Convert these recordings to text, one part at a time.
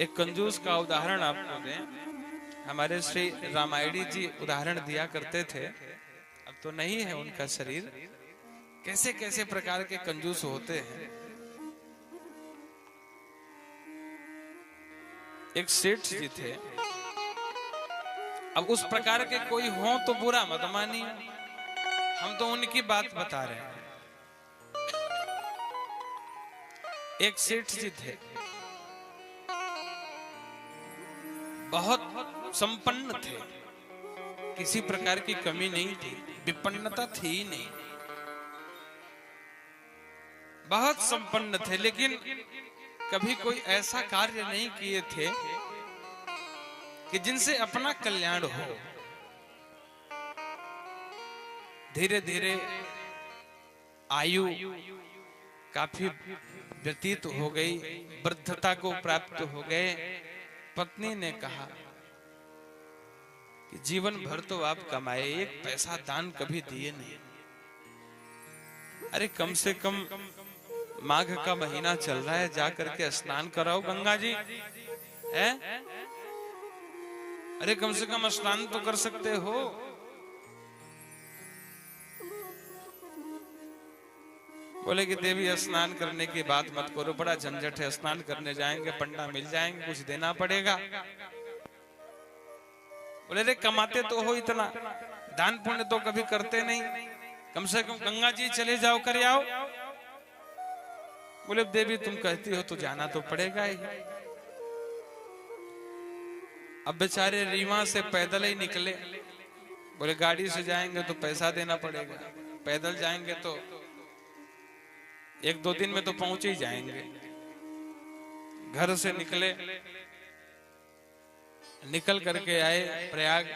एक कंजूस का उदाहरण आपको दें, हमारे श्री रामायणी जी उदाहरण दिया करते थे, अब तो नहीं है उनका शरीर। कैसे कैसे प्रकार के कंजूस होते हैं। एक सेठ जी थे। अब उस प्रकार के कोई हो तो बुरा मत मानिए, हम तो उनकी बात बता रहे हैं। एक सेठ जी थे, बहुत संपन्न थे, किसी प्रकार की कमी नहीं थी, विपन्नता थी ही नहीं, बहुत संपन्न थे, लेकिन कभी कोई ऐसा कार्य नहीं किए थे कि जिनसे अपना कल्याण हो। धीरे धीरे आयु काफी व्यतीत हो गई, वृद्धता को प्राप्त हो गए। पत्नी ने कहा कि जीवन भर तो आप कमाए, एक पैसा दान कभी दिए नहीं। अरे कम से कम माघ का महीना चल रहा है, जा करके स्नान कराओ गंगा जी है। अरे कम से कम स्नान तो कर सकते हो। बोले कि देवी स्नान करने की बात मत करो, बड़ा झंझट है, स्नान करने जाएंगे पंडा मिल जाएंगे, कुछ देना पड़ेगा। बोले रे कमाते तो हो इतना, दान पुण्य तो कभी करते नहीं, कम से कम गंगा जी चले जाओ कर आओ। बोले देवी तुम कहती हो तो जाना तो पड़ेगा ही। अब बेचारे रीवा से पैदल ही निकले। बोले गाड़ी से जाएंगे तो पैसा देना पड़ेगा, पैदल जाएंगे तो एक दो दिन में तो पहुंच ही जाएंगे। घर से निकले, निकल करके आए प्रयाग।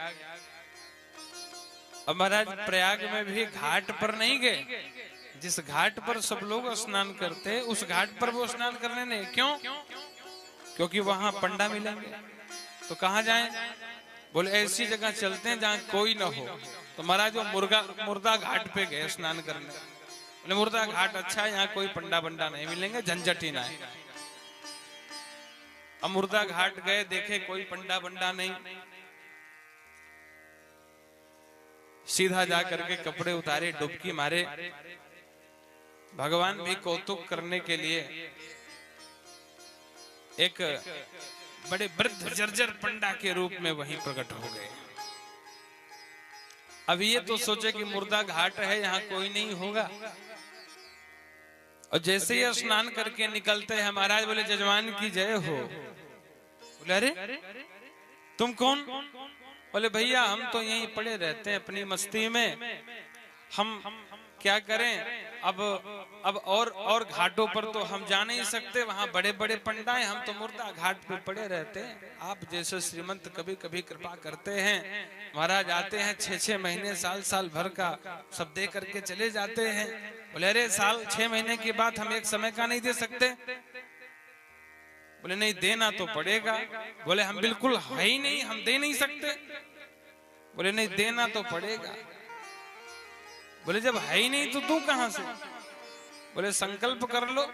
अब महाराज प्रयाग में भी घाट पर नहीं गए, जिस घाट पर सब लोग स्नान करते उस घाट पर वो स्नान करने नहीं। क्यों? क्योंकि वहां पंडा मिलेंगे। तो कहां जाएं? बोले ऐसी जगह चलते हैं जहां कोई ना हो। तो महाराज वो मुर्दा घाट पे गए स्नान करने। बोले मुर्दा घाट अच्छा है, यहाँ कोई पंडा बंडा नहीं मिलेंगे, झंझट ही ना है। अब मुर्दा घाट गए, देखे कोई पंडा बंडा नहीं, सीधा जा करके कपड़े उतारे, डुबकी मारे। भगवान भी कौतुक करने के लिए एक बड़े वृद्ध जर्जर पंडा के रूप में वहीं प्रकट हो गए। अब ये तो सोचे कि मुर्दा घाट है, यहाँ कोई नहीं होगा। और जैसे ही स्नान करके निकलते हैं महाराज बोले जजमान की जय हो। बोले अरे तुम कौन? बोले भैया हम तो यहीं पड़े रहते हैं अपनी मस्ती में, हम क्या करें। अब और घाटों पर तो हम जा नहीं सकते, वहां बड़े बड़े पंडा हैं, हम तो मुर्दा घाट पे पड़े रहते हैं। आप जैसे श्रीमंत कभी कभी कृपा करते हैं, महाराज आते हैं 6-6 महीने साल भर का सब दे करके चले जाते हैं। बोले अरे साल 6 महीने की बात हम एक समय का नहीं दे सकते। बोले नहीं देना तो पड़ेगा। बोले हम बिल्कुल है ही नहीं, हम दे नहीं सकते। बोले नहीं देना तो पड़ेगा। बोले जब है ही नहीं तो तू कहां से? बोले संकल्प कर लो।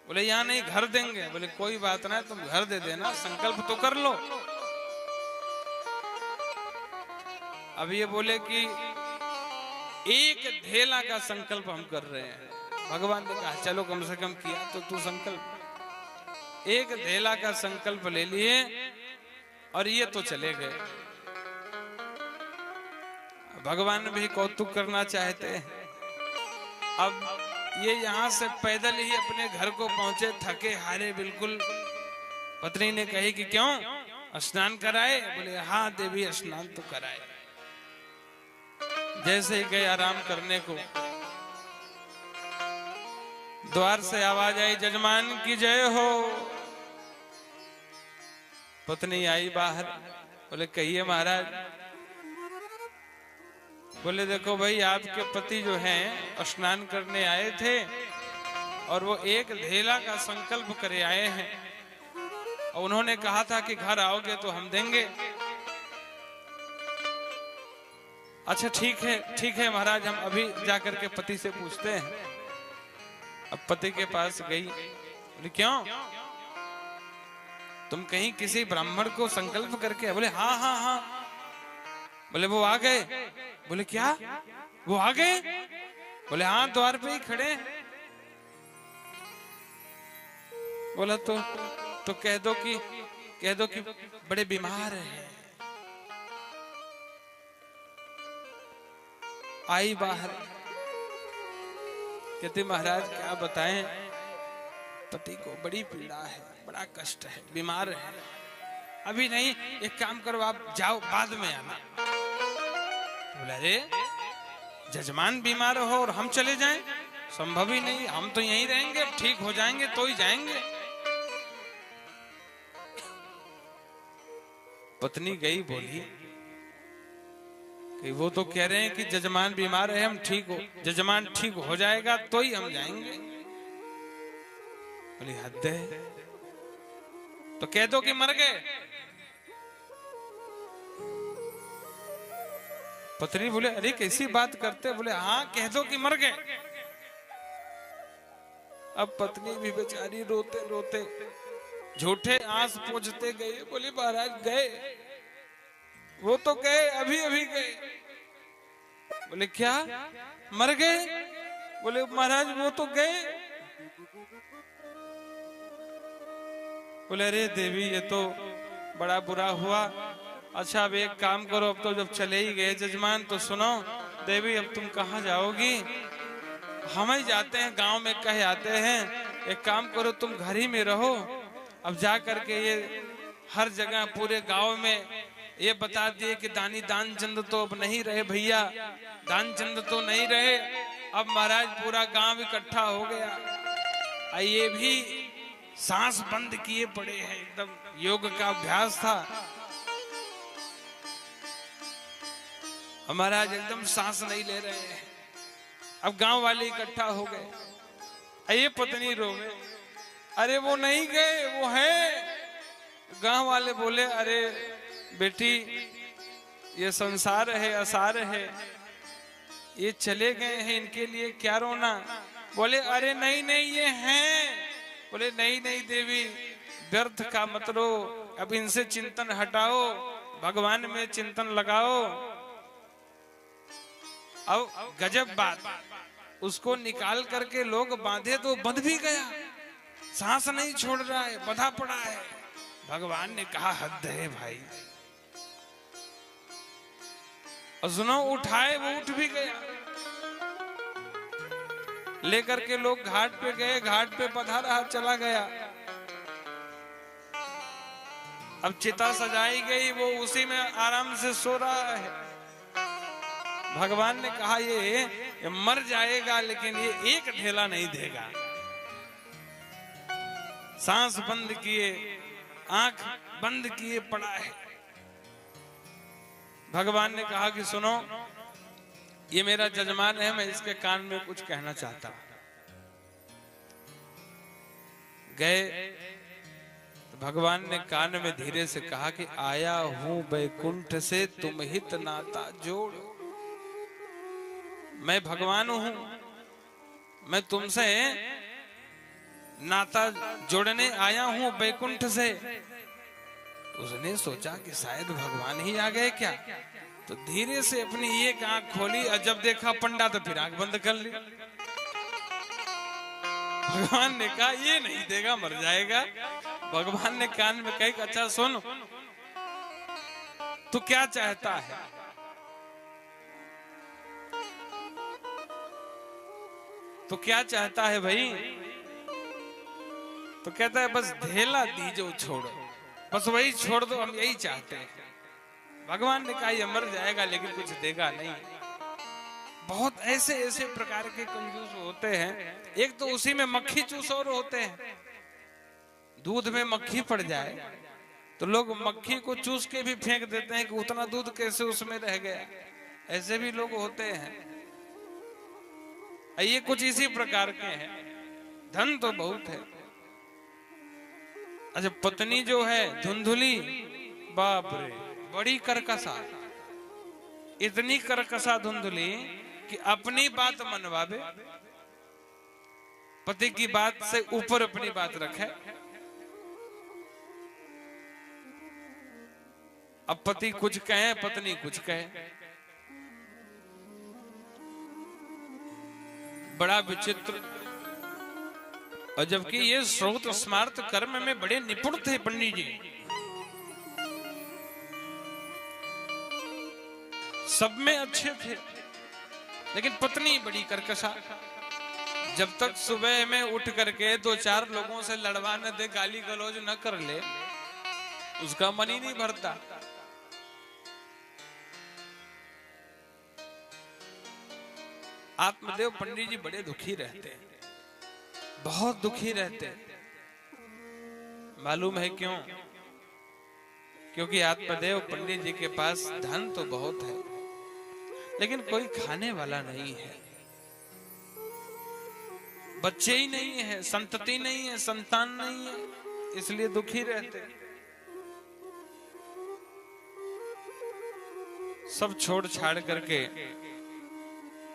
बोले यहाँ नहीं घर देंगे। बोले कोई बात ना, तुम घर दे देना, संकल्प तो कर लो। अब ये बोले कि एक धेला का संकल्प हम कर रहे हैं। भगवान ने कहा चलो कम से कम किया तो तू संकल्प। एक धेला का संकल्प ले लिए और ये तो चले गए। भगवान भी कौतुक करना चाहते हैं। अब ये यहाँ से पैदल ही अपने घर को पहुंचे, थके हारे बिल्कुल। पत्नी ने कही कि क्यों स्नान कराए? बोले हाँ देवी स्नान तो कराए। जैसे ही गए आराम करने को, द्वार से आवाज आई जजमान की जय हो। पत्नी आई बाहर। बोले कहिए महाराज। बोले देखो भाई आपके पति जो हैं स्नान करने आए थे और वो एक धेला का संकल्प करे आए हैं, और उन्होंने कहा था कि घर आओगे तो हम देंगे। अच्छा ठीक है महाराज, हम अभी जाकर के पति से पूछते हैं। अब पति के पास गई। बोले क्यों? तुम कहीं किसी ब्राह्मण को संकल्प करके, बोले हाँ हाँ हाँ, बोले वो आ गए, बोले क्या वो आ गए, बोले हाँ द्वार पे ही खड़े, बोला तो कह दो कि बड़े बीमार हैं। आई बाहर, कहते महाराज क्या बताएं, पति को बड़ी पीड़ा है, बड़ा कष्ट है, बीमार है, अभी नहीं, एक काम करो आप जाओ बाद में आना। बोला अरे जजमान बीमार हो और हम चले जाएं, संभव ही नहीं, हम तो यहीं रहेंगे, ठीक हो जाएंगे तो ही जाएंगे। पत्नी गई, बोली कि वो तो कह रहे हैं कि जजमान बीमार है, हम ठीक हो, जजमान ठीक हो जाएगा तो ही हम जाएंगे। बोली हद है, तो कह दो कि मर गए। पत्नी बोले अरे कैसी बात करते, बोले हाँ कह दो कि मर गए। अब पत्नी भी बेचारी रोते रोते झूठे आंस पोंछते गए, बोले महाराज गए, वो तो गए, अभी अभी गए। बोले क्या मर गए, बोले महाराज वो तो गए। बोले अरे देवी ये तो बड़ा बुरा हुआ, अच्छा अब एक काम करो, अब तो जब चले ही गए जजमान तो सुनो देवी, अब तुम कहाँ जाओगी, हम ही जाते हैं, गांव में कह आते हैं, एक काम करो तुम घर ही में रहो। अब जा करके ये हर जगह पूरे गांव में ये बता दिए कि दानचंद तो अब नहीं रहे भैया, दानचंद तो नहीं रहे, अब महाराज पूरा गांव इकट्ठा हो गया। ये भी सांस बंद किए पड़े हैं, एकदम योग का अभ्यास था। महाराज एकदम सांस नहीं ले रहे हैं। अब गांव वाले इकट्ठा हो गए। ये पत्नी रोवे, अरे वो नहीं गए, वो है। गांव वाले बोले अरे बेटी ये संसार है, असार है, ये चले गए हैं, इनके लिए क्या रोना। बोले अरे नहीं नहीं ये हैं। बोले नहीं नहीं देवी व्यर्थ का मत रो, अब इनसे चिंतन हटाओ, भगवान में चिंतन लगाओ। अब गजब बात, उसको निकाल करके लोग बांधे तो बंध भी गया, सांस नहीं छोड़ रहा है, बंधा पड़ा है। भगवान ने कहा हद है भाई, और सुनो उठाए, वो उठ भी गया। लेकर के लोग घाट पे गए, घाट पे पधा रहा, चला गया। अब चिता सजाई गई, वो उसी में आराम से सो रहा है। भगवान ने कहा ये मर जाएगा लेकिन ये एक ढेला नहीं देगा। सांस बंद किए, आंख बंद किए पड़ा है। भगवान ने कहा कि सुनो ये मेरा जजमान है, मैं इसके कान में कुछ कहना चाहता हूं। गए तो भगवान ने कान में धीरे से कहा कि आया हूं बैकुंठ से तुम हित नाता जोड़। मैं भगवान हूं, मैं तुमसे नाता जोड़ने आया हूं बैकुंठ से। उसने सोचा कि शायद भगवान ही आ गए क्या, तो धीरे से अपनी एक आंख खोली और जब देखा पंडा तो फिर आंख बंद कर ली। भगवान ने कहा ये नहीं देगा, मर जाएगा। भगवान ने कान में कहा अच्छा सुन, तू क्या चाहता है। तो क्या चाहता है भाई, तो कहता है बस ढेला दीजो छोड़ो, बस वही छोड़ दो, हम यही चाहते हैं। भगवान ने कहा ये मर जाएगा लेकिन कुछ देगा नहीं। बहुत ऐसे ऐसे प्रकार के कंजूस होते हैं। एक तो उसी में मक्खी चूसोर होते हैं, दूध में मक्खी पड़ जाए तो लोग मक्खी को चूस के भी फेंक देते हैं कि उतना दूध कैसे उसमें रह गया। ऐसे भी लोग होते हैं। ये कुछ इसी प्रकार के हैं। धन तो बहुत है। अच्छा पत्नी जो है धुंधुली, बाप रे बड़ी करकसा, इतनी करकसा धुंधुली कि अपनी बात मनवावे, पति की बात से ऊपर अपनी बात रखे। अब पति कुछ कहे पत्नी कुछ कहे, बड़ा विचित्र। और जबकि ये श्रोत स्मार्त कर्म में बड़े निपुण थे पंडित जी, सब में अच्छे थे, लेकिन पत्नी बड़ी कर्कशा। जब तक सुबह में उठ करके 2-4 लोगों से लड़वा न दे, गाली गलौज न कर ले, उसका मन ही नहीं भरता। आत्मदेव पंडित जी बड़े दुखी रहते हैं, बहुत दुखी रहते हैं। मालूम है क्यों? क्योंकि आत्मदेव पंडित जी के पास धन तो बहुत है, लेकिन कोई खाने वाला नहीं है, बच्चे ही नहीं है, संतति नहीं है, संतान नहीं है, इसलिए दुखी रहते। सब छोड़ छाड़ करके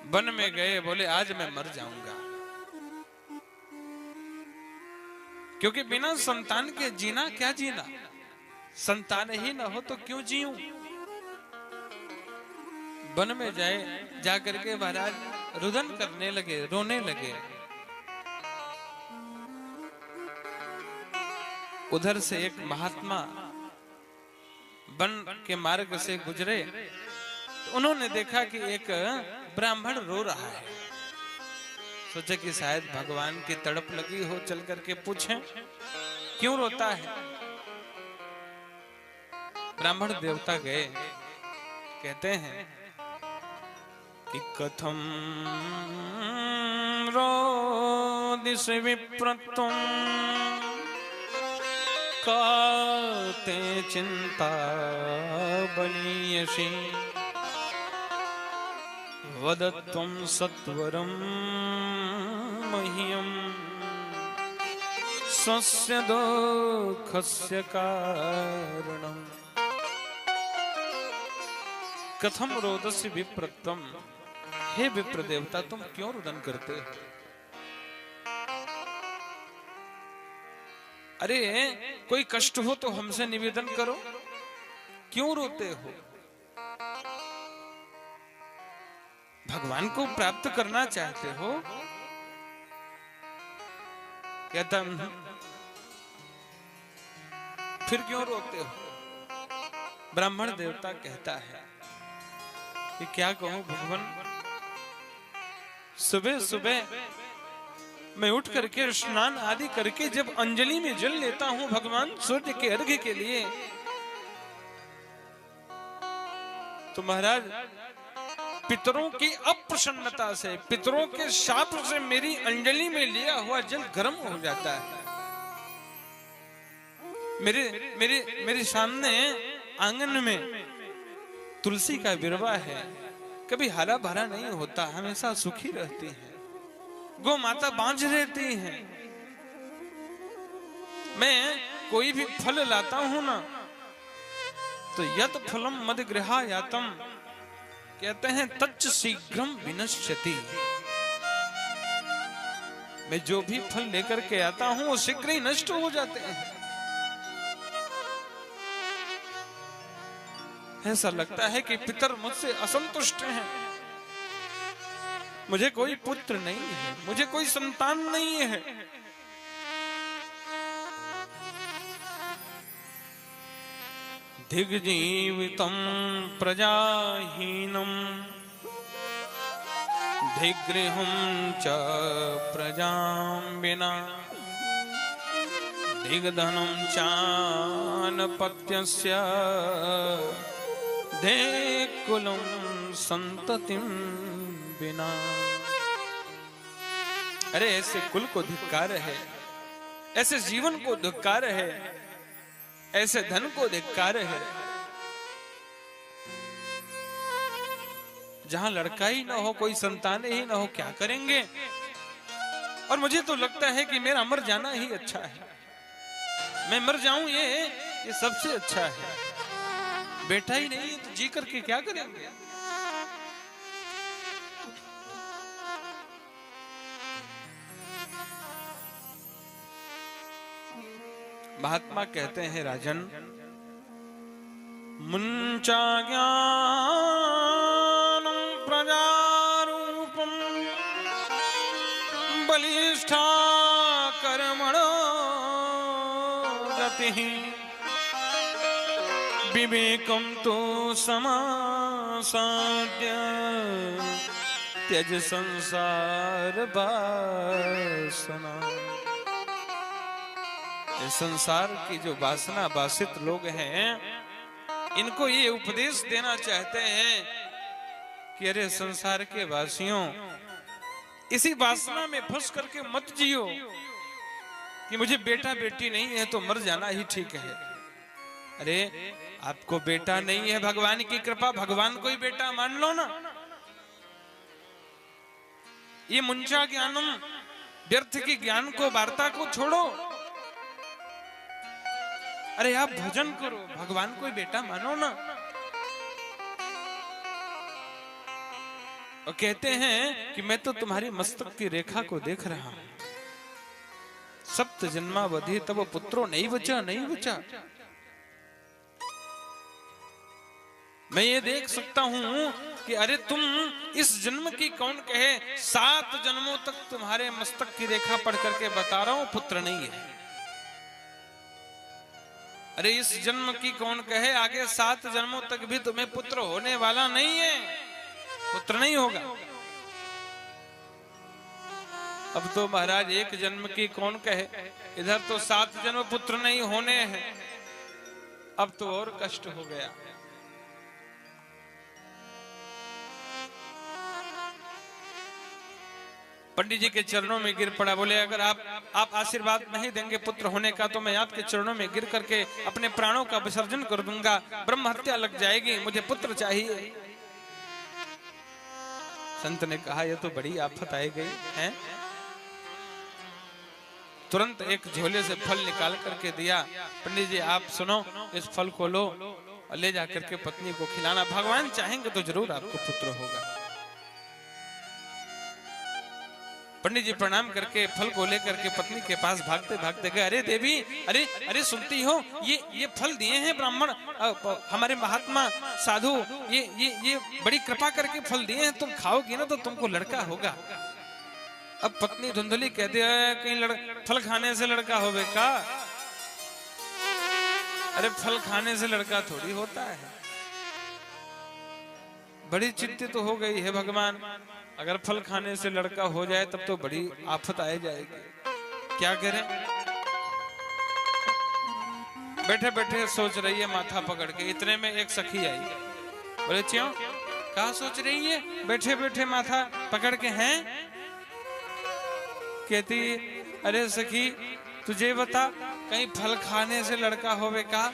वन में गए, बोले आज मैं मर जाऊंगा, क्योंकि बिना संतान के जीना क्या जीना, संतान ही ना हो तो क्यों जीऊं। वन में जा करके महाराज रुदन करने लगे, रोने लगे। उधर से एक महात्मा वन के मार्ग से गुजरे, तो उन्होंने देखा कि एक ब्राह्मण रो रहा है। सोचा कि शायद भगवान की तड़प लगी हो, चल करके पूछें क्यों रोता है। ब्राह्मण देवता गए, कहते हैं कि कथम रोदिस विप्रत्वं काते चिंता बनीयसी वदत्वं सत्वरं मह्यं स्वस्य दुःखस्य कारणम्। कथम रोदस्य विप्रत्वं, हे विप्र देवता तुम क्यों रुदन करते हो? अरे कोई कष्ट हो तो हमसे निवेदन करो, क्यों रोते हो? भगवान को प्राप्त करना चाहते हो? कहता फिर क्यों रोते हो? ब्राह्मण देवता कहता है कि क्या कहूं भगवान, सुबह सुबह मैं उठ करके स्नान आदि करके जब अंजलि में जल लेता हूं भगवान सूर्य के अर्घ्य के लिए, तो महाराज पितरों की अप्रसन्नता से, पितरों के शाप से मेरी अंजलि में लिया हुआ जल गर्म हो जाता है। मेरे सामने आंगन में तुलसी का बिरवा है, कभी हरा भरा नहीं होता, हमेशा सूखी रहती है। गौ माता बांझ रहती है। मैं कोई भी फल लाता हूं ना, तो यत फलम मद गृहायातम, कहते हैं तच्च शीघ्रम विनश्यति। मैं जो भी फल लेकर के आता हूं वो शीघ्र ही नष्ट हो जाते हैं। ऐसा लगता है कि पितर मुझसे असंतुष्ट हैं। मुझे कोई पुत्र नहीं है, मुझे कोई संतान नहीं है। दिग्जीवितं प्रजाहीनं दिग्गृहं च प्रजां विना दिग्धनं चानपत्यस्य दिक्कुलं संततिं बिना। अरे ऐसे कुल को धिक्कार है, ऐसे जीवन को धिक्कार है, ऐसे धन को धिक्कार है। जहां लड़का ही ना हो, कोई संतान ही ना हो, क्या करेंगे? और मुझे तो लगता है कि मेरा मर जाना ही अच्छा है। मैं मर जाऊं ये सबसे अच्छा है। बेटा ही नहीं तो जी करके क्या करेंगे? महात्मा कहते हैं राजन, मुंचा ज्ञानं प्रजारूपं बलिष्ठा कर्मणो गतिः विवेकं तो समासाद्य त्यज संसार वासना। संसार की जो वासना वासित लोग हैं, इनको ये उपदेश देना चाहते हैं कि अरे संसार के वासियों, इसी वासना में फंस करके मत जियो कि मुझे बेटा बेटी नहीं है तो मर जाना ही ठीक है। अरे आपको बेटा नहीं है, भगवान की कृपा, भगवान को ही बेटा मान लो ना। ये मुंचा ज्ञानम, व्यर्थ की ज्ञान को, वार्ता को छोड़ो। अरे आप भजन करो, भगवान को ही बेटा मानो ना। और कहते हैं कि मैं तो तुम्हारी मस्तक की रेखा को देख रहा हूं। सप्त जन्मावधि तब पुत्रो नहीं बचा, नहीं बचा। मैं ये देख सकता हूं कि अरे तुम इस जन्म की कौन कहे, 7 जन्मों तक तुम्हारे मस्तक की रेखा पढ़ करके बता रहा हूं पुत्र नहीं है। अरे इस जन्म की कौन कहे आगे 7 जन्मों तक भी तुम्हें पुत्र होने वाला नहीं है, पुत्र नहीं होगा। अब तो महाराज एक जन्म की कौन कहे, इधर तो 7 जन्म पुत्र नहीं होने हैं, अब तो और कष्ट हो गया। पंडित जी के चरणों में गिर पड़ा, बोले अगर आप आशीर्वाद नहीं देंगे पुत्र होने का तो मैं आपके चरणों में गिर करके अपने प्राणों का विसर्जन कर दूंगा, ब्रह्म हत्या लग जाएगी, मुझे पुत्र चाहिए। संत ने कहा यह तो बड़ी आफत आई गई है। तुरंत एक झोले से फल निकाल करके दिया, पंडित जी आप सुनो, इस फल को लो और ले जाकर के पत्नी को खिलाना, भगवान चाहेंगे तो जरूर आपको पुत्र होगा। पंडित जी प्रणाम करके फल को लेकर के पत्नी के पास भागते भागते गए। अरे देवी, अरे अरे सुनती हो, ये फल दिए हैं ब्राह्मण, हमारे महात्मा साधु, ये बड़ी कृपा करके फल दिए हैं, तुम खाओगी ना तो तुमको लड़का होगा। अब पत्नी धुंधली कहती है कहीं फल खाने से लड़का होवे का? अरे फल खाने से लड़का थोड़ी होता है। बड़ी चिंतित तो हो गई है भगवान, अगर फल खाने से लड़का हो जाए तब तो बड़ी आफत आ जाएगी, क्या करें। बैठे बैठे सोच रही है माथा पकड़ के, इतने में एक सखी आई। बोले क्यों, कहा सोच रही है बैठे बैठे माथा पकड़ के? हैं, कहती अरे सखी तुझे बता कहीं फल खाने से लड़का होवे का?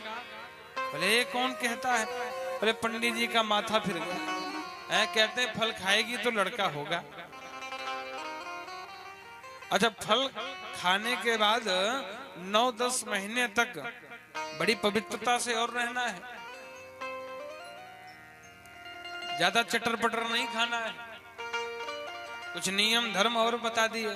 बोले ये कौन कहता है? बोले पंडित जी का माथा फिर गया, कहते हैं फल खाएगी तो लड़का होगा। अच्छा, फल खाने के बाद 9-10 महीने तक बड़ी पवित्रता से और रहना है, ज्यादा चटर पटर नहीं खाना है, कुछ नियम धर्म और बता दिए।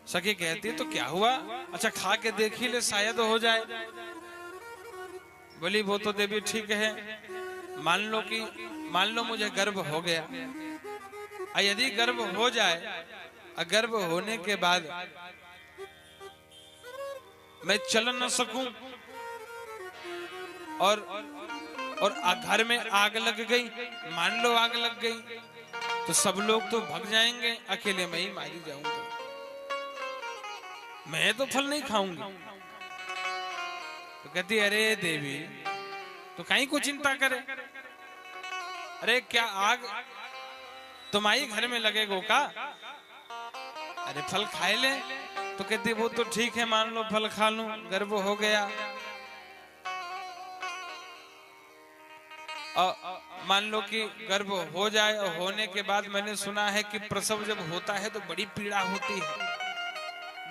सखी कहती तो क्या हुआ, अच्छा खा के देख ही ले शायद हो जाए। बोली वो तो देवी ठीक है, मान लो मुझे गर्भ हो गया, यदि गर्भ हो जाए, गर्भ होने के बाद मैं चल न सकूं और घर में आग लग गई, मान लो आग लग गई तो सब लोग तो भाग जाएंगे, अकेले मैं ही मारी जाऊंगी, मैं तो फल नहीं खाऊंगी। तो कहती अरे देवी तो कहीं को चिंता करे, अरे क्या आग तुम्हारी घर में लगेगो का? अरे फल खाए ले। तो कहती वो तो ठीक है, मान लो फल खा लूं, गर्भ हो गया, मान लो कि गर्भ हो जाए और होने के बाद मैंने सुना है कि प्रसव जब होता है तो बड़ी पीड़ा होती है।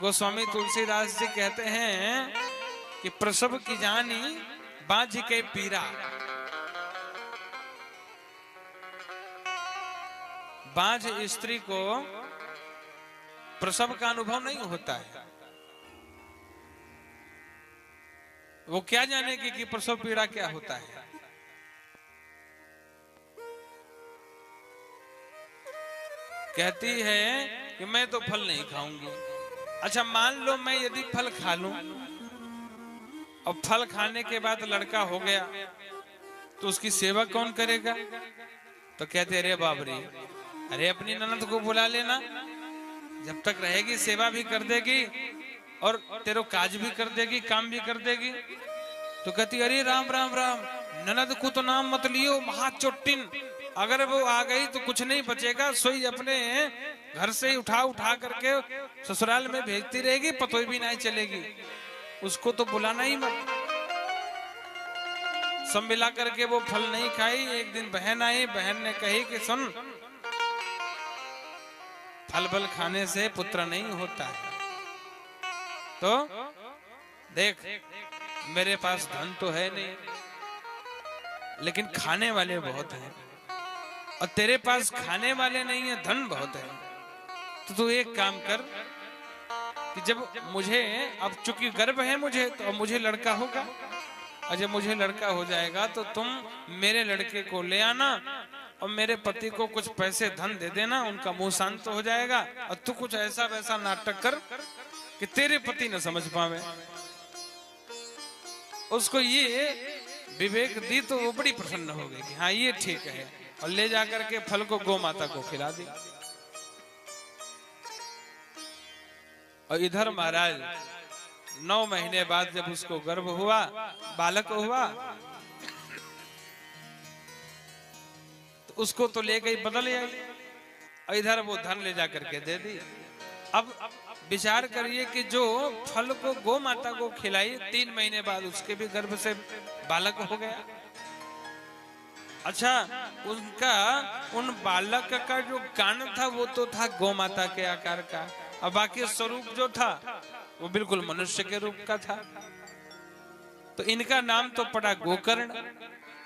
गोस्वामी तुलसीदास जी कहते हैं कि प्रसव की जानी बांझ के पीरा, बांझ स्त्री को प्रसव का अनुभव नहीं होता है। वो क्या जानेगी कि प्रसव पीड़ा क्या होता है। कहती है कि मैं तो फल नहीं खाऊंगी। अच्छा मान लो मैं यदि फल खा लूं और फल खाने के बाद लड़का हो गया तो उसकी सेवा कौन करेगा? तो कहते अरे बाबरी, अरे अपनी ननद को बुला लेना, जब तक रहेगी सेवा भी कर देगी और तेरो काज भी कर देगी, काम भी कर देगी। तो कहती अरे राम राम राम, ननद को तो नाम मत लियो, महाचोटिन, अगर वो आ गई तो कुछ नहीं बचेगा, सोई अपने घर से ही उठा उठा करके ससुराल में भेजती रहेगी, पतोई भी नहीं चलेगी, उसको तो बुलाना ही मत। सब मिला करके वो फल नहीं खाई। एक दिन बहन आई, बहन ने कही कि सुन, फल बल खाने से पुत्र नहीं होता है, तो देख मेरे पास धन तो है नहीं लेकिन खाने वाले बहुत हैं, और तेरे पास खाने वाले नहीं है, धन बहुत है। तो तू एक काम कर कि जब मुझे, अब चूंकि गर्भ है मुझे, तो अब मुझे लड़का होगा, और जब मुझे लड़का हो जाएगा तो तुम मेरे लड़के को ले आना और मेरे पति को कुछ पैसे धन दे देना, उनका मुंह शांत हो जाएगा, और तू कुछ ऐसा वैसा नाटक कर कि तेरे पति न समझ पावे। उसको ये विवेक दी तो वो बड़ी प्रसन्न हो गई कि हाँ ये ठीक है, और ले जाकर के फल को गौ माता को खिला दी। और इधर महाराज 9 महीने बाद जब उसको गर्भ हुआ, बालक हुआ, तो उसको तो ले गई बदल आई, और इधर वो धन ले जाकर के दे दी। अब विचार करिए कि जो फल को गौ माता को खिलाई, 3 महीने बाद उसके भी गर्भ से बालक हो गया। अच्छा, उन बालक का जो कान था वो तो था गौ माता के आकार का, और बाकी स्वरूप जो था वो बिल्कुल मनुष्य के रूप का था। तो इनका नाम तो पड़ा गोकर्ण,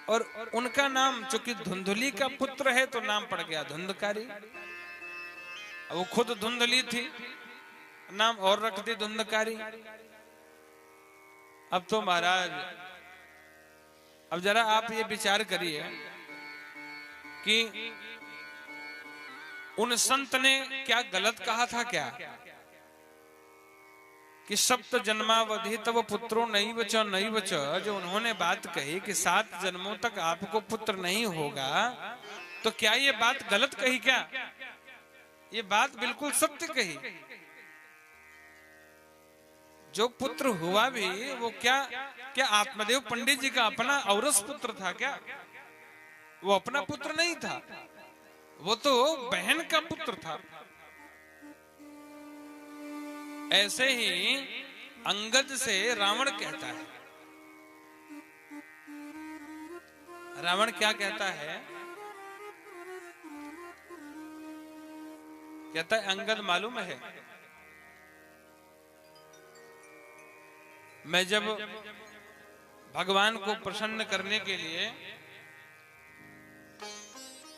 और उनका नाम चूंकि धुंधली का पुत्र है तो नाम पड़ गया धुंधकारी। वो खुद धुंधली थी, नाम और रख दी धुंधकारी। अब तो महाराज, अब जरा आप ये विचार करिए कि उन संत ने क्या गलत कहा था क्या, कि सप्त जन्मावधि तब पुत्रो नहीं बचा नहीं बचा, जो उन्होंने बात कही कि 7 जन्मों तक आपको पुत्र नहीं होगा, तो क्या ये बात गलत कही क्या? ये बात बिल्कुल सत्य कही। जो पुत्र हुआ भी वो क्या आत्मदेव पंडित जी का अपना औरस पुत्र था क्या? वो अपना पुत्र नहीं था, वो तो बहन का पुत्र था। ऐसे ही अंगद से रावण कहता है, रावण क्या कहता है? कहता है अंगद मालूम है, मैं जब भगवान को प्रसन्न करने के लिए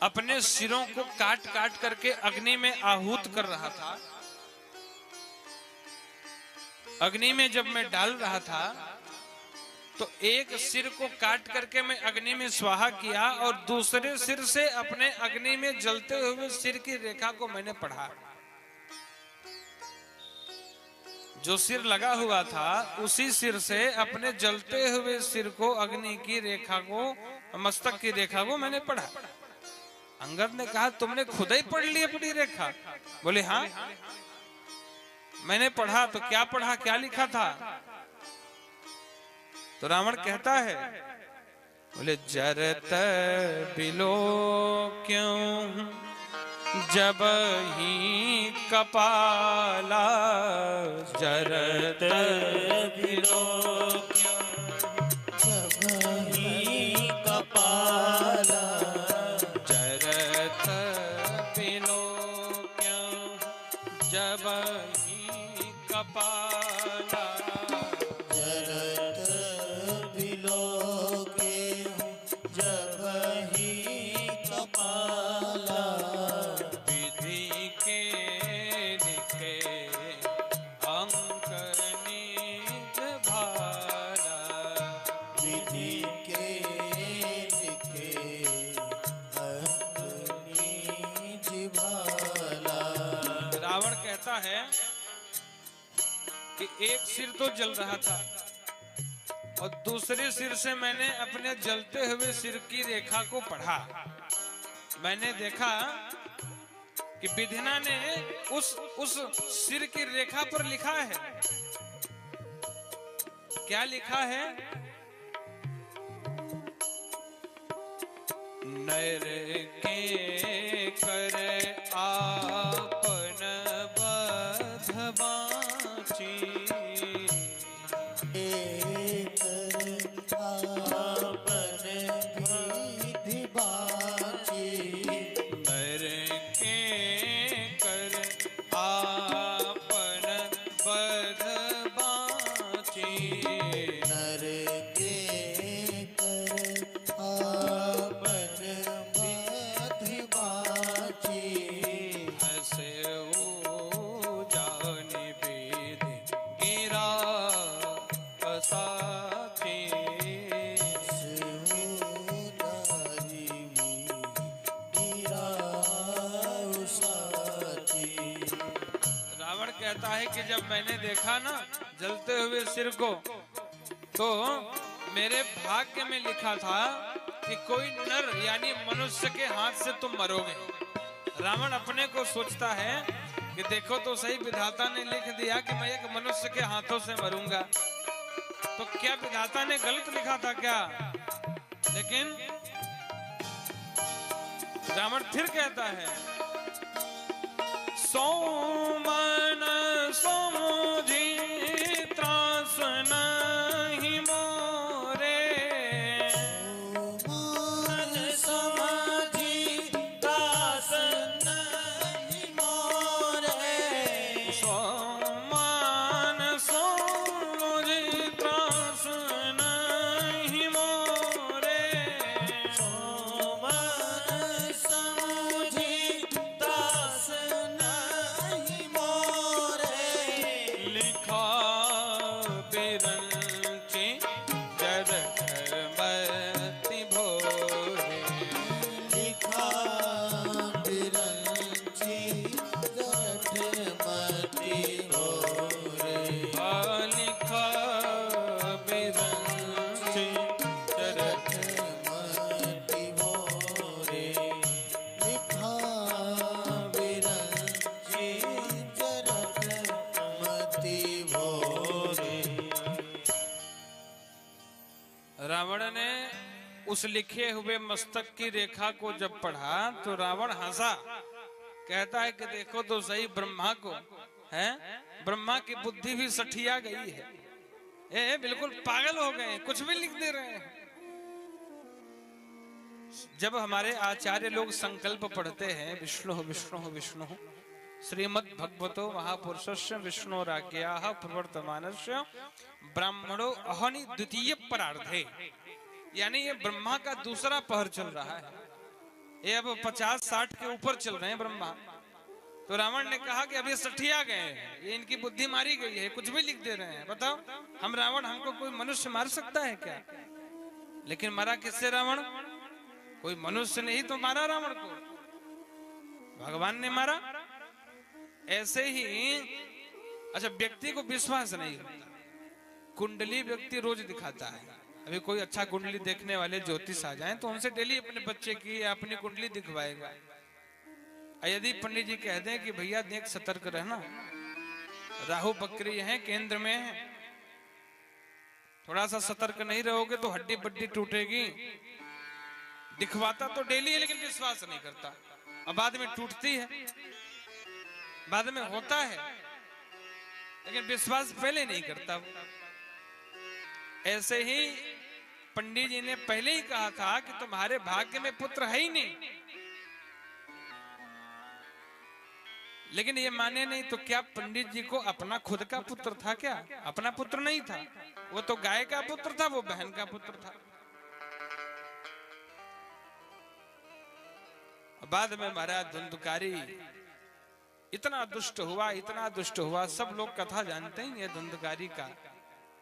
अपने सिरों को काट काट करके अग्नि में आहूत कर रहा था, अग्नि में जब मैं डाल रहा था तो एक सिर को काट करके मैं अग्नि में स्वाहा किया, और दूसरे सिर से अपने अग्नि में जलते हुए सिर की रेखा को मैंने पढ़ा। जो सिर लगा हुआ था उसी सिर से अपने जलते हुए सिर को, अग्नि की रेखा को, मस्तक की रेखा को मैंने पढ़ा। अंगद ने कहा तुमने खुद ही पढ़ ली अपनी रेखा? बोले हाँ मैंने पढ़ा। तो क्या पढ़ा, क्या लिखा था? तो रावण कहता है, बोले जरत बिलो क्यों जब ही कपाला, जरत बिलो क्यों जब ही कपाला, जरत बिलो क्यों जब ही कपाला, जरत बिलो क्यों जब ही कपाला, अंक निज भाला, कहता है कि एक सिर तो जल रहा था और दूसरे सिर से मैंने अपने जलते हुए सिर की रेखा को पढ़ा। मैंने देखा कि विधिना ने उस सिर की रेखा पर लिखा है। क्या लिखा है? नर के कर आपन बध बाची, कहता है कि जब मैंने देखा ना जलते हुए सिर को, तो मेरे भाग्य में लिखा था कि कोई नर यानी मनुष्य के हाथ से तुम मरोगे। रावण अपने को सोचता है कि देखो तो सही, विधाता ने लिख दिया कि मैं एक मनुष्य के हाथों से मरूंगा, तो क्या विधाता ने गलत लिखा था क्या? लेकिन रावण फिर कहता है, सोमन सोझी त्रास नहीं मोरे, समाधि त्रास नहीं मोरे, सोमन सोझी त्रास नहीं मोरे, सोमन समाधि त्रास नहीं मोरे, लिखा बिरंची जरमति भोरे, लिखा बिरंची जरमति भोरे, लिखा बिरंची जरमति भोरे, लिखा बिरंची जरमति भोरे। रावण ने उस लिखे हुए मस्तक की रेखा को जब पढ़ा तो रावण हंसा। कहता है कि देखो तो सही, ब्रह्मा को है, ब्रह्मा की बुद्धि भी सठिया गई है, ये बिल्कुल पागल हो गए, कुछ भी लिख दे रहे हैं। जब हमारे आचार्य लोग संकल्प पढ़ते हैं, विष्णु विष्णु विष्णु श्रीमद् भगवतो महापुरुषस्य विष्णुराज्ञाः प्रवर्तमानस्य ब्राह्मणो अहनि द्वितीय परार्धे, यानी ये ब्रह्मा का दूसरा पहर चल रहा है। ये अब 50-60 के ऊपर चल रहे हैं ब्रह्मा। तो रावण ने कहा कि अब ये सठिया गए हैं, ये इनकी बुद्धि मारी गई है, कुछ भी लिख दे रहे हैं। बताओ, हम रावण, हमको कोई मनुष्य मार सकता है क्या? लेकिन मारा किससे रावण? कोई मनुष्य ने ही तो मारा रावण को, भगवान ने मारा। ऐसे ही अच्छा, व्यक्ति को विश्वास नहीं होता। कुंडली व्यक्ति रोज दिखाता है। अभी कोई अच्छा कुंडली देखने वाले ज्योतिष आ जाएं तो उनसे डेली अपने बच्चे की या अपनी कुंडली दिखवाएगा। यदि पंडित जी कह दें कि भैया देख सतर्क रहना, राहु बकरी है, केंद्र में है, थोड़ा सा सतर्क नहीं रहोगे तो हड्डी बड्डी टूटेगी, दिखवाता तो डेली है लेकिन विश्वास नहीं करता, और बाद में टूटती है, बाद में होता है, लेकिन विश्वास पहले नहीं करता। ऐसे ही पंडित जी ने पहले ही कहा था कि तुम्हारे भाग्य में पुत्र है ही नहीं, लेकिन ये माने नहीं। तो क्या पंडित जी को अपना खुद का पुत्र था क्या? अपना पुत्र नहीं था, वो तो गाय का पुत्र था, वो बहन का पुत्र था। बाद में महाराज धुंधकारी इतना दुष्ट हुआ, इतना दुष्ट हुआ। सब लोग कथा जानते हैं ये धुंधकारी का,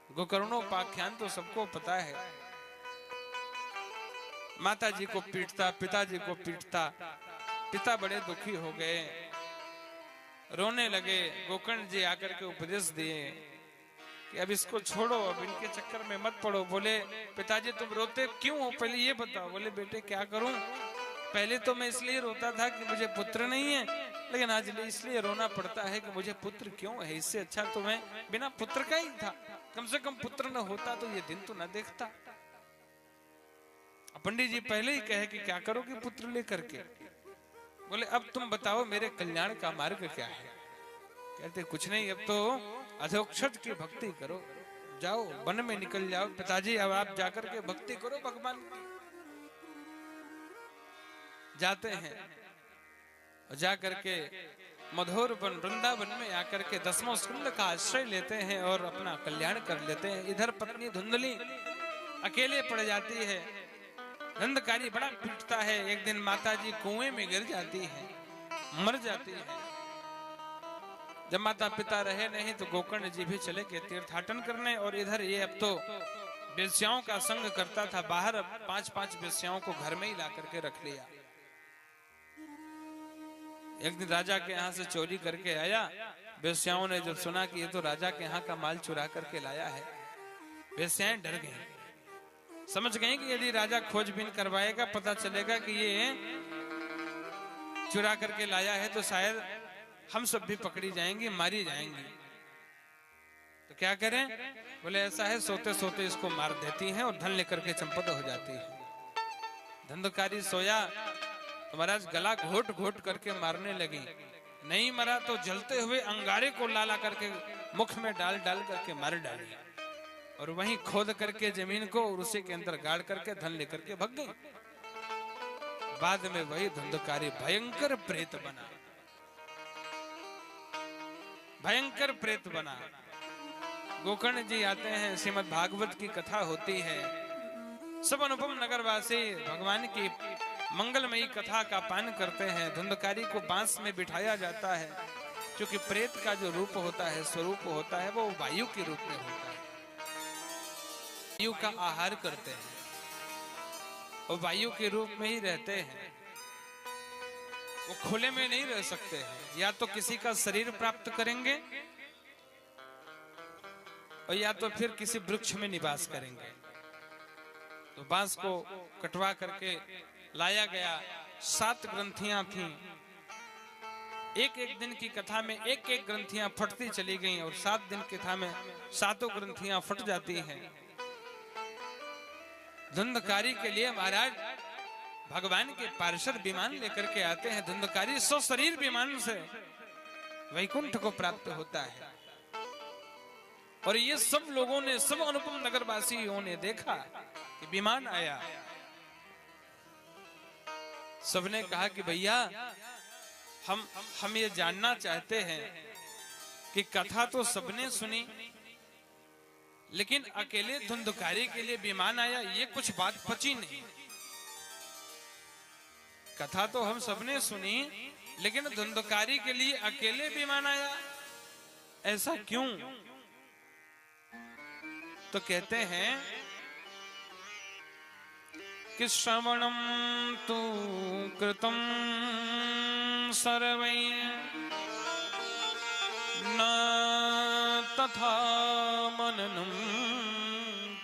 गोकर्णोपाख्यान तो सबको पता है। माता जी को पीटता, पिताजी को पीटता, पिता बड़े दुखी हो गए। रोने लगे। गोकर्ण जी आकर के उपदेश दिए कि अब इसको छोड़ो, अब इनके चक्कर में मत पड़ो। बोले पिताजी तुम रोते क्यों हो, पहले ये बताओ। बोले बेटे क्या करूं, पहले तो मैं इसलिए रोता था कि मुझे पुत्र नहीं है, लेकिन आज इसलिए रोना पड़ता है कि मुझे पुत्र क्यों है। इससे अच्छा तो मैं बिना पुत्र का ही था, कम से कम पुत्र न होता तो ये दिन तो न देखता। पंडित जी पहले ही कहे कि क्या करोगे पुत्र लेकर के। बोले अब तुम बताओ मेरे कल्याण का मार्ग क्या है। कहते कुछ नहीं, अब तो अधोक्षज की भक्ति करो, जाओ वन में निकल जाओ। पिताजी अब आप जाकर के भक्ति करो भगवान की। जाते हैं और जाकर के मधुर वन वृंदावन में आकर के दसमों स्कंद का आश्रय लेते हैं और अपना कल्याण कर लेते हैं। इधर पत्नी धुंधली अकेले पड़ जाती है, धंधकारी बड़ा पीटता है। एक दिन माता जी कुएं में गिर जाती है, मर जाती है। जब माता पिता रहे नहीं तो गोकर्ण जी भी चले गए तीर्थाटन करने, और इधर ये अब तो वेश्याओं का संग करता था। बाहर अब 5-5 वेश्याओं को घर में ही ला करके रख लिया। एक दिन राजा के यहाँ से चोरी करके आया। वेश्याओं ने जब सुना कि ये तो राजा के यहाँ का माल चुरा करके लाया है, वेश्याएं डर गईं। समझ गए कि यदि राजा खोजबीन करवाएगा, पता चलेगा कि ये चुरा करके लाया है, तो शायद हम सब भी पकड़ी जाएंगी, मारी जाएंगी। तो क्या करें। बोले ऐसा है, सोते सोते इसको मार देती हैं और धन लेकर के चंपत हो जाती है। धंधकारी सोया तो महाराज गला घोट घोट करके मारने लगी। नहीं मरा तो जलते हुए अंगारे को ला करके मुख में डाल डाल करके मार डाली, और वहीं खोद करके जमीन को और उसी के अंदर गाड़ करके धन लेकर के भग गई। बाद में वही धंधकारी भयंकर प्रेत बना, भयंकर प्रेत बना। गोकर्ण जी आते हैं, श्रीमद् भागवत की कथा होती है। सब अनुपम नगरवासी भगवान की मंगलमयी कथा का पान करते हैं। धुंधकारी को बांस में बिठाया जाता है, क्योंकि प्रेत का जो रूप होता है, स्वरूप होता है, वो वायु के रूप में होता है। वायु का आहार करते हैं और वायु के रूप में ही रहते हैं। वो खुले में नहीं रह सकते हैं, या तो किसी का शरीर प्राप्त करेंगे और या तो फिर किसी वृक्ष में निवास करेंगे। तो बांस को कटवा करके लाया गया। 7 ग्रंथियां थीं। एक एक दिन की कथा में एक एक ग्रंथियां फटती चली गईं, और 7 दिन की कथा में 7 ग्रंथियां फट जाती हैं। धुंधकारी के लिए महाराज भगवान के पार्षद विमान लेकर के आते हैं। धुंधकारी शरीर विमान से वैकुंठ को प्राप्त होता है। और ये सब लोगों ने, सब अनुपम नगरवासियों ने देखा कि विमान आया। सबने कहा कि भैया हम ये जानना चाहते हैं कि कथा तो सबने सुनी, लेकिन अकेले धुंधकारी के लिए विमान आया, ये कुछ बात पची नहीं। कथा तो हम सबने सुनी, लेकिन धुंधकारी के लिए अकेले विमान आया, ऐसा क्यों? तो कहते हैं कि श्रवणम तु कृतम सर्वै न तथा मननम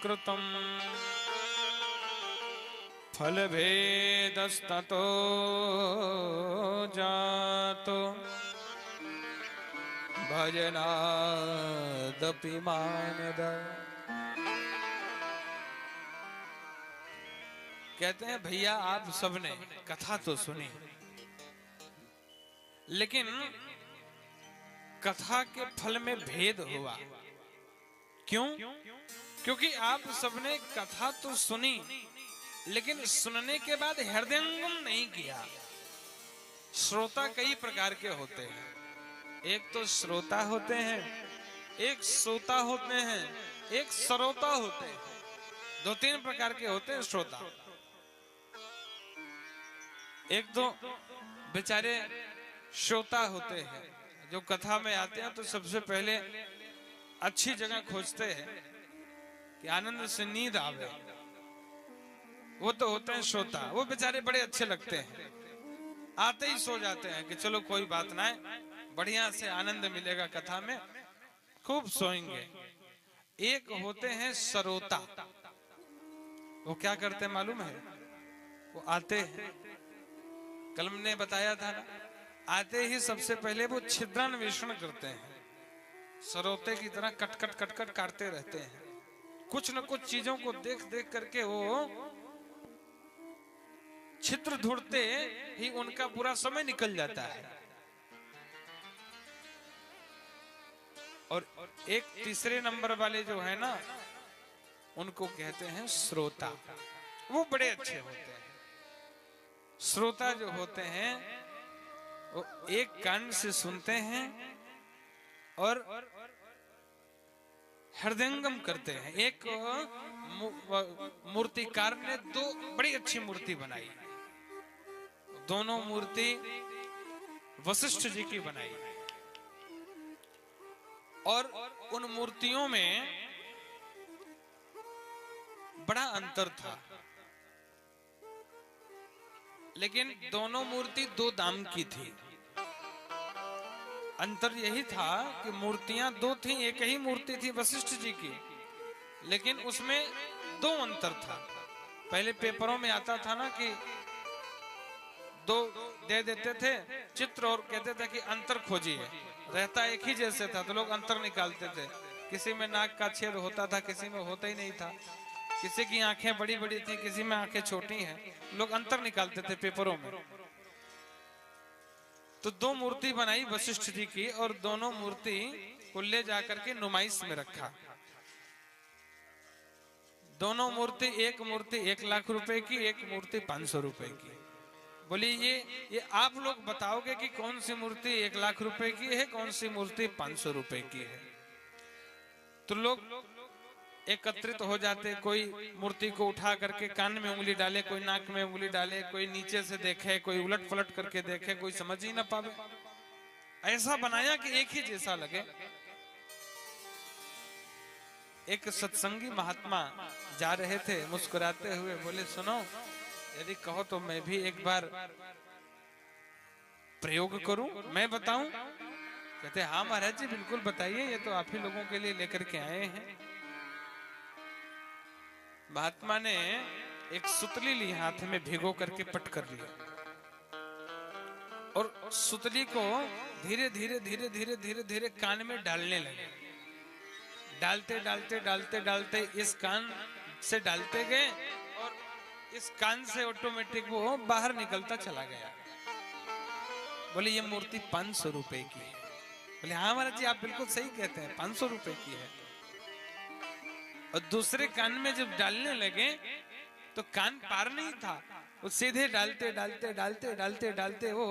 कृतम फल भेदस्ततो जातो भजनादपि मानद। कहते हैं भैया आप सबने कथा तो सुनी, लेकिन कथा के फल में भेद हुआ। क्यों? क्योंकि आप सबने कथा तो सुनी, लेकिन सुनने के बाद हृदयंगम नहीं किया। श्रोता कई प्रकार के होते हैं। एक तो श्रोता होते हैं, एक श्रोता होते हैं, एक सरोता होते हैं। 2-3 प्रकार के होते हैं श्रोता। एक तो बेचारे श्रोता होते हैं, जो कथा में आते हैं तो सबसे पहले अच्छी जगह खोजते हैं कि आनंद से नींद आवे। वो तो होते हैं श्रोता। वो बेचारे बड़े अच्छे लगते हैं, आते ही सो जाते हैं कि चलो कोई बात ना है, बढ़िया से आनंद मिलेगा कथा में, खूब सोएंगे। एक होते हैं सरोता, वो क्या करते हैं मालूम है? वो आते हैं, कल ने बताया था ना, आते ही सबसे पहले वो छिद्रान्वेषण करते हैं, सरोते की तरह कट कट कट कट काटते रहते हैं। कुछ न कुछ चीजों को देख देख करके वो छिद्र ढूंढते ही उनका पूरा समय निकल जाता है। और एक तीसरे नंबर वाले जो है ना, उनको कहते हैं श्रोता। वो बड़े अच्छे होते हैं। श्रोता जो होते हैं वो एक कान से सुनते हैं और हृदयंगम करते हैं। एक मूर्तिकार ने दो बड़ी अच्छी मूर्ति बनाई, दोनों मूर्ति वशिष्ठ जी की बनाई, और उन मूर्तियों में बड़ा अंतर था, लेकिन दोनों मूर्ति दो दाम की थी। अंतर यही था कि मूर्तियां दो थी, एक ही मूर्ति थी वशिष्ठ जी की, लेकिन उसमें दो अंतर था। पहले पेपरों में आता था ना कि दो दे देते थे चित्र और कहते थे कि अंतर खोजिए, रहता एक ही जैसे था तो लोग अंतर निकालते थे। किसी में नाक का छेद होता था, किसी में होता ही नहीं था, किसी की आंखें बड़ी बड़ी थी, किसी में आंखें छोटी हैं, लोग अंतर निकालते थे पेपरों में। तो दो मूर्ति बनाई वशिष्ठ जी की और दोनों मूर्ति को ले जाकर के नुमाइश में रखा। दोनों मूर्ति, एक मूर्ति 1 लाख रुपए की, एक मूर्ति 500 रुपए की। बोली ये आप लोग बताओगे कि कौन सी मूर्ति 1 लाख रुपए की है, कौन सी मूर्ति 500 रुपए की है। तो लोग एकत्रित हो जाते, कोई मूर्ति को उठा करके कान में उंगली डाले, कोई नाक में उंगली डाले, कोई नीचे से देखे, कोई उलट पलट करके देखे, कोई समझ ही ना पावे। ऐसा बनाया कि एक ही जैसा लगे। एक सत्संगी महात्मा जा रहे थे मुस्कुराते हुए, बोले सुनो, यदि कहो तो मैं भी एक बार प्रयोग करूं, मैं बताऊं? कहते हाँ महाराज जी बिल्कुल बताइए, ये तो आप ही लोगों के लिए लेकर के आए हैं। महात्मा ने एक सुतली ली, हाथ में भिगो करके पट कर लिया, और सुतली को धीरे धीरे धीरे धीरे धीरे धीरे कान में डालने लगे। डालते डालते डालते डालते इस कान से डालते गए और इस कान से ऑटोमेटिक वो बाहर निकलता चला गया। बोले ये मूर्ति 500 रुपए की है। बोले हाँ महाराज जी आप बिल्कुल सही कहते हैं, 500 रुपए की है। और दूसरे कान में जब डालने लगे तो कान पार नहीं था, वो सीधे डालते डालते डालते डालते डालते वो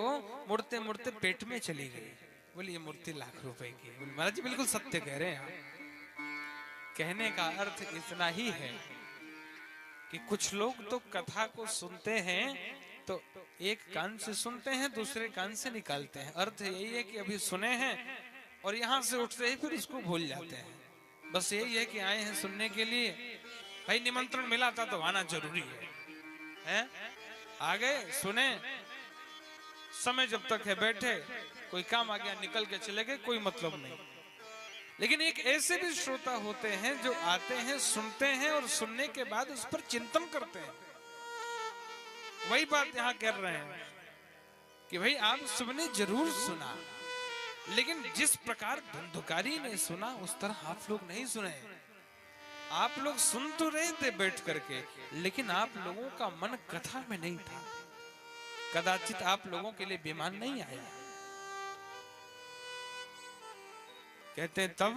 मुड़ते मुड़ते पेट में चली गई। बोले ये मूर्ति 1 लाख रुपए की है। बोले महाराज जी बिल्कुल सत्य कह रहे हैं। कहने का अर्थ इतना ही है कि कुछ लोग तो कथा को सुनते हैं तो एक कान से सुनते हैं, दूसरे कान से निकालते हैं। अर्थ यही है कि अभी सुने हैं और यहाँ से उठते ही फिर उसको भूल जाते हैं। बस यही है कि आए हैं सुनने के लिए, भाई निमंत्रण मिला था तो आना जरूरी है? आ गए, सुने, समय जब तक है बैठे, कोई काम आ गया निकल के चले गए, कोई मतलब नहीं। लेकिन एक ऐसे भी श्रोता होते हैं जो आते हैं, सुनते हैं और सुनने के बाद उस पर चिंतन करते हैं। वही बात यहाँ कर रहे हैं कि भाई आप सबने जरूर सुना, लेकिन जिस प्रकार धुंधुकारी ने सुना उस तरह आप लोग नहीं सुने। आप लोग सुन तो रहे थे बैठ करके, लेकिन आप लोगों का मन कथा में नहीं था। कदाचित आप लोगों के लिए विमान नहीं आया। कहते तब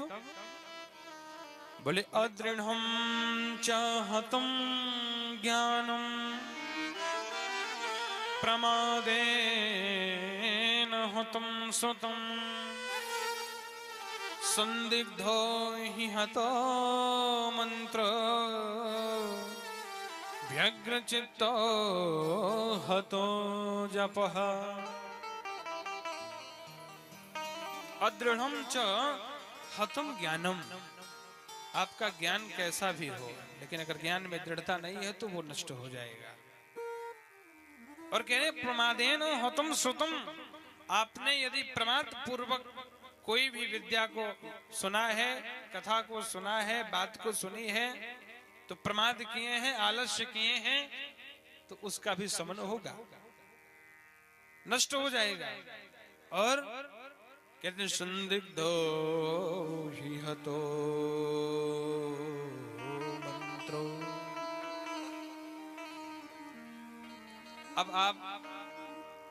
बोले अदृढ़ं चाहतं ज्ञानम प्रमादेन हतं सुतं संदिग्धो हि हतो मंत्र व्यग्रचित्तो हतो जपः। अदृढ़ं च हतं ज्ञानम, आपका ज्ञान कैसा भी हो, लेकिन अगर ज्ञान में दृढ़ता नहीं है तो वो नष्ट हो जाएगा। और कह रहे प्रमादेन हतं श्रुतम, आपने यदि प्रमाद पूर्वक कोई भी विद्या को सुना है, कथा को सुना है, बात को सुनी है, तो प्रमाद किए हैं, आलस्य किए हैं, तो उसका भी समन होगा, नष्ट हो जाएगा। और कहते संदिग्धो हि हतो मंत्रो। अब आप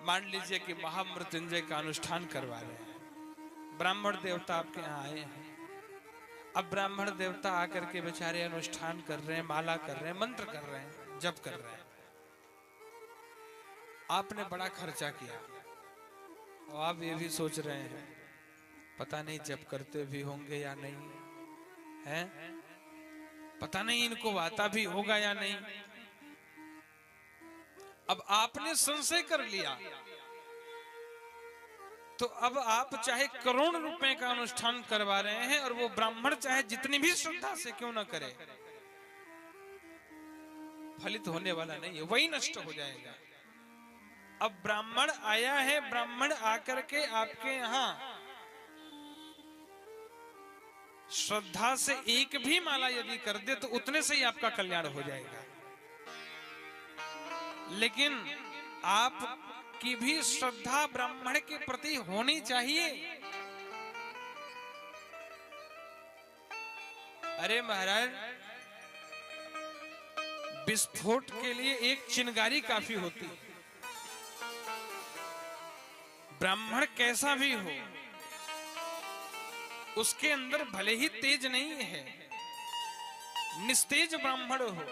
मान लीजिए कि महामृत्युंजय का अनुष्ठान करवा रहे हैं, ब्राह्मण देवता आपके यहाँ आए हैं। अब ब्राह्मण देवता आकर के बेचारे अनुष्ठान कर रहे हैं, माला कर रहे हैं, मंत्र कर रहे हैं, जप कर रहे हैं। आपने बड़ा खर्चा किया और आप ये भी सोच रहे हैं पता नहीं जप करते भी होंगे या नहीं, हैं? पता नहीं इनको आता भी होगा या नहीं। अब आपने संशय कर लिया, तो अब आप चाहे करोड़ रुपए का अनुष्ठान करवा रहे हैं और वो ब्राह्मण चाहे जितनी भी श्रद्धा से क्यों ना करे, फलित होने वाला नहीं है, वही नष्ट हो जाएगा। अब ब्राह्मण आया है, ब्राह्मण आकर के आपके यहां श्रद्धा से एक भी माला यदि कर दे तो उतने से ही आपका कल्याण हो जाएगा। लेकिन आप की भी श्रद्धा ब्राह्मण के प्रति होनी चाहिए। अरे महाराज, विस्फोट के लिए एक चिंगारी काफी होती है। ब्राह्मण कैसा भी हो, उसके अंदर भले ही तेज नहीं है, निस्तेज ब्राह्मण हो,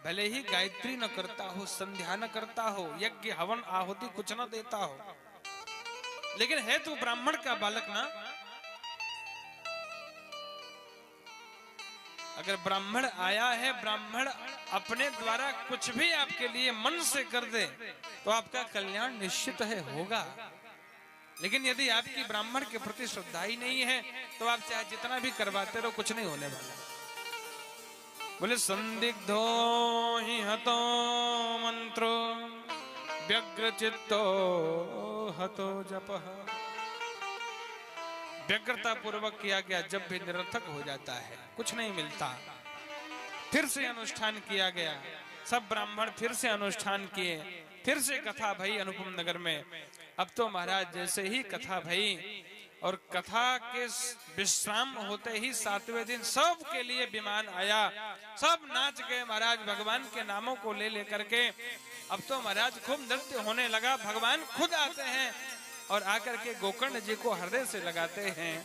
भले ही गायत्री न करता हो, संध्या न करता हो, यज्ञ हवन आहुति कुछ न देता हो, लेकिन है तो ब्राह्मण का बालक ना। अगर ब्राह्मण आया है, ब्राह्मण अपने द्वारा कुछ भी आपके लिए मन से कर दे तो आपका कल्याण निश्चित है, होगा। लेकिन यदि आपकी ब्राह्मण के प्रति श्रद्धा ही नहीं है तो आप चाहे जितना भी करवाते रहो, कुछ नहीं होने वाला। बोले संदिग्धो हि हतो मंत्रो व्यग्र चित्तो हतो जपः। व्यग्रता पूर्वक किया गया जब भी निरर्थक हो जाता है, कुछ नहीं मिलता। फिर से अनुष्ठान किया गया, सब ब्राह्मण फिर से अनुष्ठान किए, फिर से कथा भई अनुपम नगर में। अब तो महाराज जैसे ही कथा भई और कथा के विश्राम होते ही 7वें दिन सब के लिए विमान आया, सब नाच गए महाराज भगवान के नामों को ले लेकर के। अब तो महाराज खूब नृत्य होने लगा, भगवान खुद आते हैं और आकर के गोकर्ण जी को हृदय से लगाते हैं।